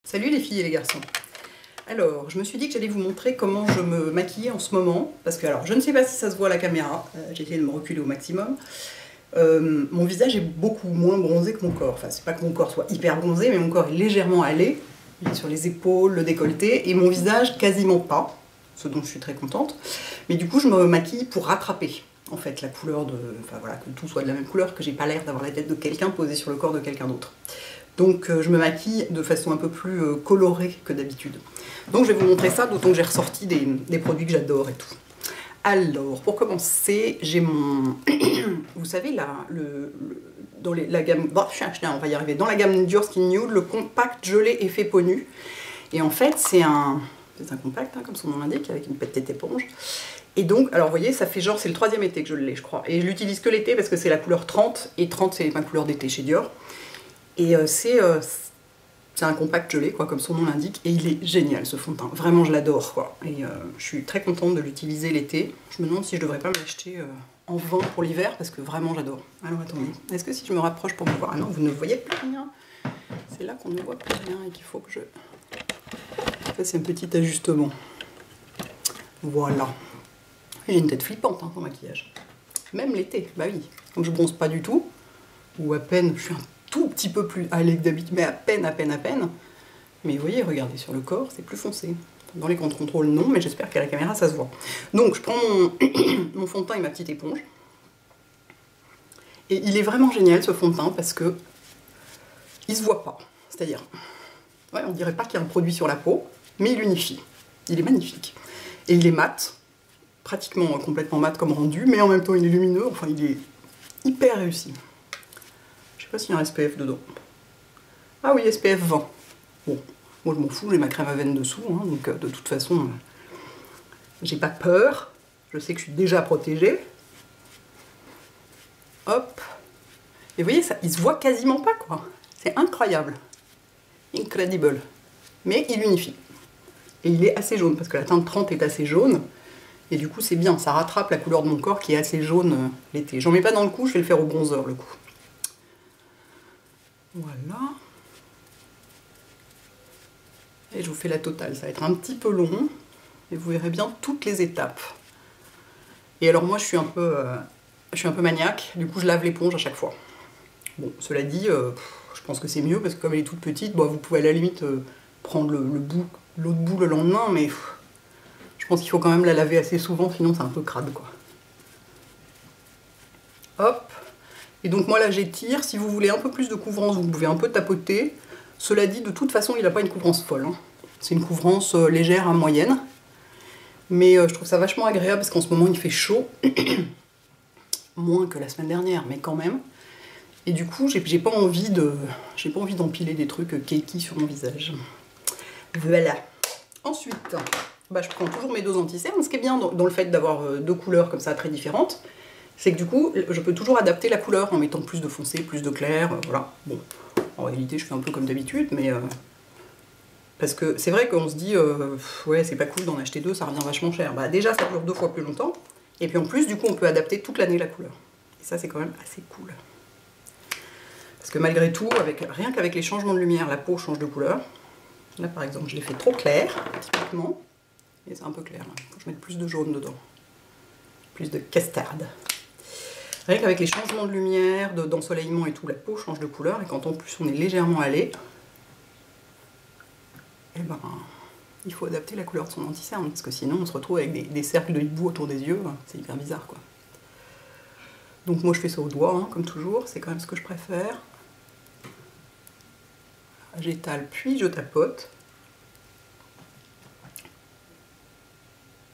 Salut les filles et les garçons. Alors, je me suis dit que j'allais vous montrer comment je me maquille en ce moment, parce que alors, je ne sais pas si ça se voit à la caméra, j'ai essayé de me reculer au maximum. Mon visage est beaucoup moins bronzé que mon corps, enfin c'est pas que mon corps soit hyper bronzé, mais mon corps est légèrement hâlé, il est sur les épaules, le décolleté, et mon visage quasiment pas, ce dont je suis très contente. Mais du coup, je me maquille pour rattraper, en fait, la couleur de... Enfin voilà, que tout soit de la même couleur, que j'ai pas l'air d'avoir la tête de quelqu'un posée sur le corps de quelqu'un d'autre. Donc je me maquille de façon un peu plus colorée que d'habitude. Donc je vais vous montrer ça, d'autant que j'ai ressorti des produits que j'adore et tout. Alors, pour commencer, j'ai mon... Vous savez, là, dans la gamme... Bon, on va y arriver. Dans la gamme Dior Skin Nude, le compact gelé effet peau nue. Et en fait, c'est un compact, hein, comme son nom l'indique, avec une petite éponge. Et donc, alors vous voyez, ça fait genre, c'est le 3e été que je l'ai, je crois. Et je l'utilise que l'été parce que c'est la couleur 30, et 30 c'est ma couleur d'été chez Dior. Et c'est un compact gelé, quoi, comme son nom l'indique, et il est génial ce fond de teint. Vraiment, je l'adore, quoi. Et je suis très contente de l'utiliser l'été. Je me demande si je devrais pas me l'acheter en vin pour l'hiver, parce que vraiment, j'adore. Alors attendez, est-ce que si je me rapproche pour me voir... Ah non, vous ne voyez plus rien. C'est là qu'on ne voit plus rien et qu'il faut que je... Ça, c'est un petit ajustement. Voilà. J'ai une tête flippante, hein, ton maquillage. Même l'été, bah oui. Comme je bronze pas du tout, ou à peine, je suis un tout petit peu plus hâlée que d'habitude, mais à peine. Mais vous voyez, regardez, sur le corps, c'est plus foncé. Dans les comptes contrôle, non, mais j'espère qu'à la caméra, ça se voit. Donc, je prends mon fond de teint et ma petite éponge. Et il est vraiment génial, ce fond de teint, parce que il se voit pas. C'est-à-dire, ouais, on dirait pas qu'il y a un produit sur la peau, mais il unifie. Il est magnifique. Et il est mat, pratiquement complètement mat comme rendu, mais en même temps, il est lumineux. Enfin, il est hyper réussi. Je sais pas s'il y a un SPF dedans. Ah oui, SPF 20. Bon, moi je m'en fous, j'ai ma crème à veine dessous, hein, donc de toute façon, j'ai pas peur. Je sais que je suis déjà protégée. Hop. Et vous voyez, ça, il se voit quasiment pas, quoi. C'est incroyable. Incredible. Mais il unifie. Et il est assez jaune, parce que la teinte 30 est assez jaune. Et du coup, c'est bien, ça rattrape la couleur de mon corps qui est assez jaune l'été. J'en mets pas dans le cou, je vais le faire au bronzer, le coup. Voilà. Et je vous fais la totale. Ça va être un petit peu long, et vous verrez bien toutes les étapes. Et alors moi, je suis un peu maniaque, du coup je lave l'éponge à chaque fois. Bon, cela dit, je pense que c'est mieux, parce que comme elle est toute petite, bon, vous pouvez à la limite prendre l'autre bout le lendemain, mais je pense qu'il faut quand même la laver assez souvent, sinon c'est un peu crade, quoi. Hop. Et donc moi là j'étire, si vous voulez un peu plus de couvrance, vous pouvez un peu tapoter. Cela dit, de toute façon, il n'a pas une couvrance folle, hein. C'est une couvrance légère à moyenne. Mais je trouve ça vachement agréable parce qu'en ce moment il fait chaud. Moins que la semaine dernière, mais quand même. Et du coup, j'ai pas envie d'empiler des trucs cakey sur mon visage. Voilà. Ensuite, bah, je prends toujours mes doses anti-cernes. Ce qui est bien dans le fait d'avoir deux couleurs comme ça très différentes, c'est que du coup, je peux toujours adapter la couleur en mettant plus de foncé, plus de clair, voilà. Bon, en réalité, je fais un peu comme d'habitude, mais... parce que c'est vrai qu'on se dit, ouais, c'est pas cool d'en acheter deux, ça revient vachement cher. Bah déjà, ça dure 2 fois plus longtemps, et puis en plus, du coup, on peut adapter toute l'année la couleur. Et ça, c'est quand même assez cool. Parce que malgré tout, rien qu'avec les changements de lumière, la peau change de couleur. Là, par exemple, je l'ai fait trop clair, typiquement, et c'est un peu clair, là. Faut que je mette plus de jaune dedans. Plus de castarde. Rien qu'avec les changements de lumière, d'ensoleillement et tout, la peau change de couleur, et quand en plus on est légèrement hâlé, eh ben, il faut adapter la couleur de son anti-cerne, parce que sinon on se retrouve avec des cercles de hibou autour des yeux, c'est hyper bizarre, quoi. Donc moi je fais ça au doigt, hein, comme toujours, c'est quand même ce que je préfère. J'étale, puis je tapote.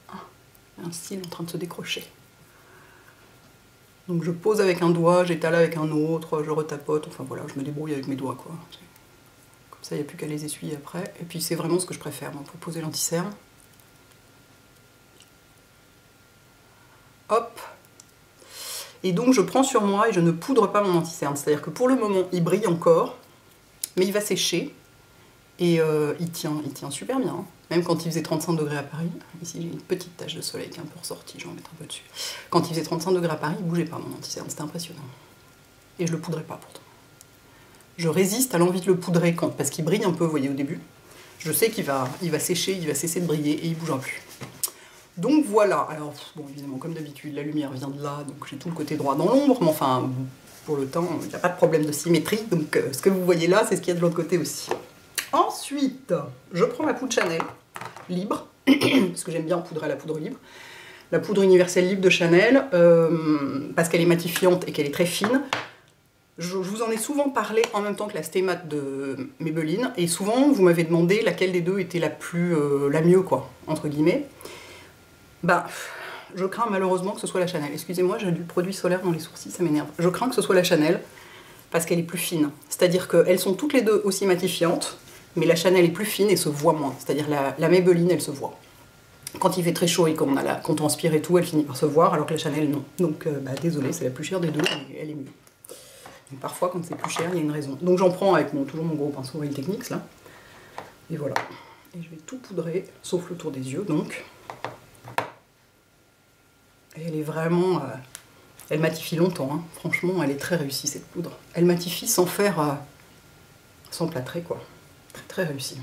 Ah, il y a un cil en train de se décrocher. Donc je pose avec un doigt, j'étale avec un autre, je retapote, enfin voilà, je me débrouille avec mes doigts, quoi. Comme ça, il n'y a plus qu'à les essuyer après. Et puis c'est vraiment ce que je préfère, donc pour poser l'anti-cerne. Hop. Et donc je prends sur moi et je ne poudre pas mon anti-cerne. C'est-à-dire que pour le moment, il brille encore, mais il va sécher. Et il tient super bien, hein. Même quand il faisait 35 degrés à Paris, ici j'ai une petite tache de soleil qui est un peu ressortie, je vais en mettre un peu dessus. Quand il faisait 35 degrés à Paris, il bougeait pas mon anti-cerne, c'était impressionnant. Et je le poudrais pas pourtant. Je résiste à l'envie de le poudrer parce qu'il brille un peu, vous voyez, au début. je sais qu'il va sécher, il va cesser de briller et il bougera plus. Donc voilà, alors bon évidemment comme d'habitude la lumière vient de là, donc j'ai tout le côté droit dans l'ombre, mais enfin pour le temps il n'y a pas de problème de symétrie, donc ce que vous voyez là c'est ce qu'il y a de l'autre côté aussi. Ensuite, je prends ma poudre Chanel libre, parce que j'aime bien poudrer à la poudre libre. La poudre universelle libre de Chanel, parce qu'elle est matifiante et qu'elle est très fine. Je vous en ai souvent parlé en même temps que la Stay Matte de Maybelline, et souvent vous m'avez demandé laquelle des deux était la mieux quoi, entre guillemets. Bah, je crains malheureusement que ce soit la Chanel. Excusez-moi, j'ai du produit solaire dans les sourcils, ça m'énerve. Je crains que ce soit la Chanel, parce qu'elle est plus fine. C'est-à-dire qu'elles sont toutes les deux aussi matifiantes, mais la Chanel est plus fine et se voit moins. C'est-à-dire la Maybelline, elle se voit. Quand il fait très chaud et qu'on transpire et tout, elle finit par se voir, alors que la Chanel, non. Donc, bah, désolée, c'est la plus chère des deux, mais elle est mieux. Et parfois, quand c'est plus cher, il y a une raison. Donc j'en prends avec toujours mon gros pinceau Real Techniques, là. Et voilà. Et je vais tout poudrer, sauf le tour des yeux, donc. Et elle est vraiment... elle matifie longtemps, hein. Franchement, elle est très réussie, cette poudre. Elle matifie sans faire... sans plâtrer, quoi. Très très réussie.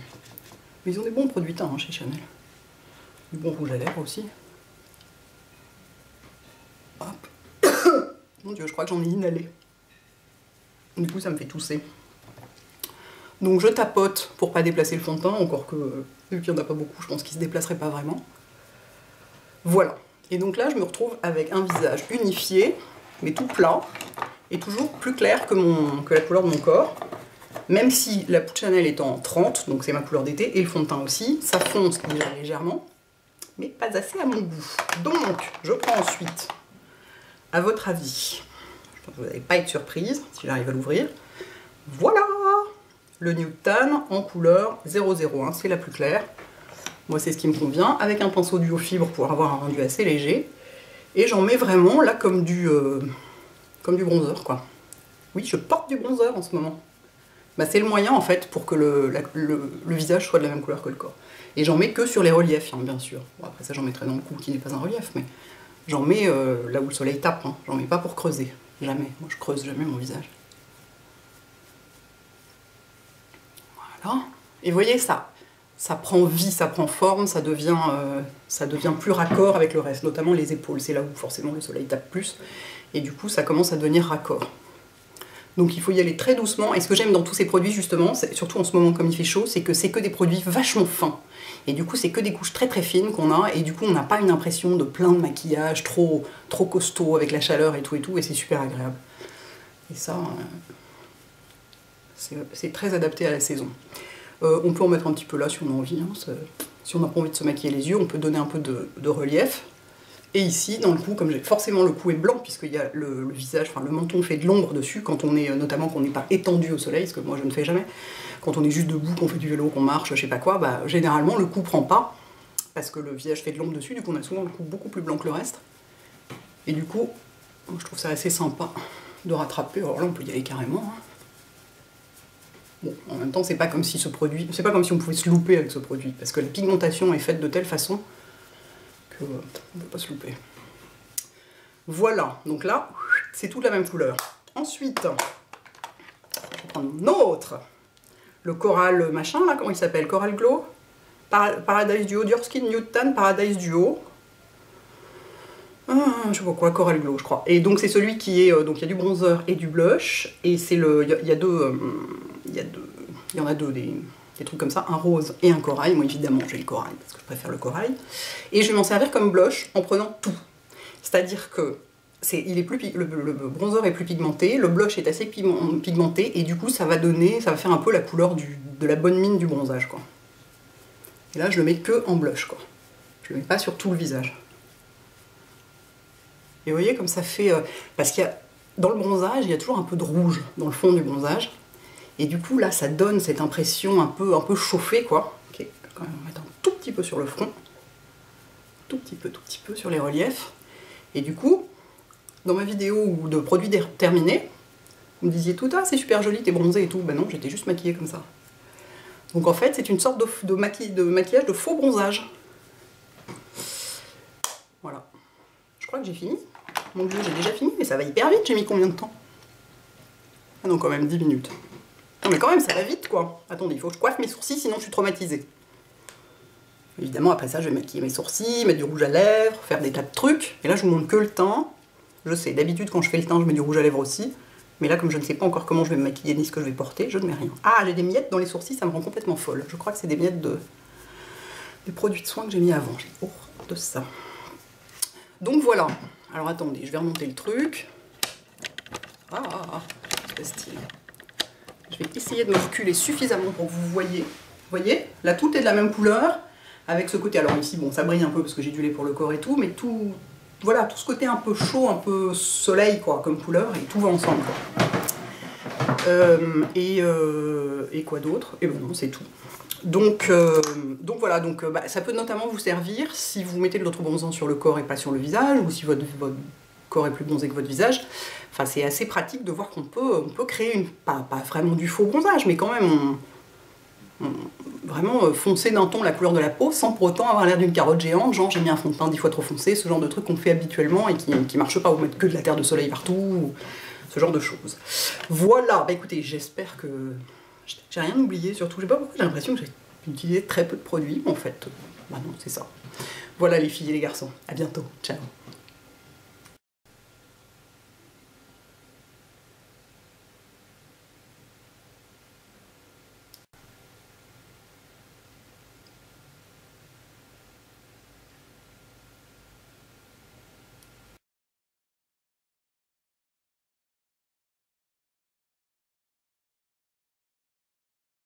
Mais ils ont des bons produits teints, hein, chez Chanel. Du bon rouge à lèvres aussi. Hop. Mon Dieu, je crois que j'en ai inhalé. Du coup, ça me fait tousser. Donc je tapote pour pas déplacer le fond de teint, encore que, vu qu'il n'y en a pas beaucoup, je pense qu'il se déplacerait pas vraiment. Voilà. Et donc là, je me retrouve avec un visage unifié, mais tout plat, et toujours plus clair que la couleur de mon corps. Même si la poudre Chanel est en 30, donc c'est ma couleur d'été, et le fond de teint aussi, ça fonce déjà légèrement, mais pas assez à mon goût. Donc, je prends ensuite, à votre avis, je pense que vous n'allez pas être surprise si j'arrive à l'ouvrir, voilà le Nude Tan en couleur 001, c'est la plus claire. Moi, c'est ce qui me convient, avec un pinceau duo fibre pour avoir un rendu assez léger, et j'en mets vraiment là comme du bronzer, quoi. Oui, je porte du bronzer en ce moment. Bah, c'est le moyen en fait pour que le visage soit de la même couleur que le corps. Et j'en mets que sur les reliefs, hein, bien sûr. Bon, après ça j'en mettrai dans le cou qui n'est pas un relief, mais j'en mets là où le soleil tape, hein. J'en mets pas pour creuser, jamais. Moi je creuse jamais mon visage. Voilà. Et vous voyez ça prend vie, ça prend forme, ça devient plus raccord avec le reste, notamment les épaules. C'est là où forcément le soleil tape plus, et du coup ça commence à devenir raccord. Donc il faut y aller très doucement, et ce que j'aime dans tous ces produits justement, surtout en ce moment comme il fait chaud, c'est que c'est que des produits vachement fins. Et du coup c'est que des couches très très fines qu'on a, et du coup on n'a pas une impression de plein de maquillage trop costaud avec la chaleur et tout, et c'est super agréable. Et ça, c'est très adapté à la saison. On peut en mettre un petit peu là si on a envie, hein, si on n'a pas envie de se maquiller les yeux, on peut donner un peu de relief. Et ici, dans le cou, comme forcément le cou est blanc, puisqu'il y a le visage, enfin le menton fait de l'ombre dessus, quand on est, notamment qu'on n'est pas étendu au soleil, ce que moi je ne fais jamais, quand on est juste debout, qu'on fait du vélo, qu'on marche, je sais pas quoi, bah généralement le cou prend pas, parce que le visage fait de l'ombre dessus, du coup on a souvent le cou beaucoup plus blanc que le reste. Et du coup, je trouve ça assez sympa de rattraper, alors là on peut y aller carrément. Hein. Bon, en même temps, c'est pas comme si ce produit, c'est pas comme si on pouvait se louper avec ce produit, parce que la pigmentation est faite de telle façon on ne peut pas se louper. Voilà, donc là, c'est toute la même couleur. Ensuite, je vais prendre un autre, le Coral machin, là, comment il s'appelle? Coral Glow Paradise Duo, Dior Skin Nude Tan Paradise Duo. Je sais pas quoi, Coral Glow, je crois. Et donc c'est celui qui est, donc il y a du bronzer et du blush, et c'est il y en a deux, des trucs comme ça, un rose et un corail. Moi évidemment j'ai le corail parce que je préfère le corail, et je vais m'en servir comme blush en prenant tout, c'est à dire que le bronzer est plus pigmenté, le blush est assez pigmenté, et du coup ça va faire un peu la couleur de la bonne mine du bronzage, quoi. Et là je le mets que en blush, quoi. Je le mets pas sur tout le visage. Et vous voyez comme ça fait, parce qu'il y a dans le bronzage il y a toujours un peu de rouge dans le fond du bronzage. Et du coup, là, ça donne cette impression un peu chauffée, quoi. Ok, quand même, on va mettre un tout petit peu sur le front. Tout petit peu sur les reliefs. Et du coup, dans ma vidéo de produits terminés, vous me disiez tout, ah, c'est super joli, t'es bronzée et tout. Ben non, j'étais juste maquillée comme ça. Donc en fait, c'est une sorte de maquillage de faux bronzage. Voilà. Je crois que j'ai fini. Mon Dieu, j'ai déjà fini, mais ça va hyper vite. J'ai mis combien de temps? Ah non, quand même 10 minutes. Non mais quand même, ça va vite, quoi. Attendez, il faut que je coiffe mes sourcils, sinon je suis traumatisée. Évidemment, après ça, je vais maquiller mes sourcils, mettre du rouge à lèvres, faire des tas de trucs. Et là, je vous montre que le teint. Je sais, d'habitude, quand je fais le teint, je mets du rouge à lèvres aussi. Mais là, comme je ne sais pas encore comment je vais me maquiller ni ce que je vais porter, je ne mets rien. Ah, j'ai des miettes dans les sourcils, ça me rend complètement folle. Je crois que c'est des miettes des produits de soins que j'ai mis avant. J'ai horreur de ça. Donc voilà. Alors attendez, je vais remonter le truc. C'est pas stylé. Je vais essayer de me reculer suffisamment pour que vous voyez. Vous voyez, là tout est de la même couleur, avec ce côté, alors ici bon ça brille un peu parce que j'ai du lait pour le corps et tout, mais tout, voilà, tout ce côté un peu chaud, un peu soleil quoi, comme couleur, et tout va ensemble quoi. Et quoi d'autre? Et ben non, c'est tout. Donc voilà, ça peut notamment vous servir si vous mettez de l'autre bronzant sur le corps et pas sur le visage, ou si votre corps est plus bronzé que votre visage. Enfin c'est assez pratique de voir qu'on peut créer pas vraiment du faux bronzage, mais quand même vraiment foncer d'un ton la couleur de la peau sans pour autant avoir l'air d'une carotte géante, genre j'ai mis un fond de teint 10 fois trop foncé, ce genre de truc qu'on fait habituellement et qui marche pas, ou mettre que de la terre de soleil partout, ce genre de choses. Voilà, bah écoutez, j'espère que j'ai rien oublié, surtout, je sais pas pourquoi j'ai l'impression que j'ai utilisé très peu de produits, mais en fait, bah non, c'est ça. Voilà les filles et les garçons, à bientôt, ciao.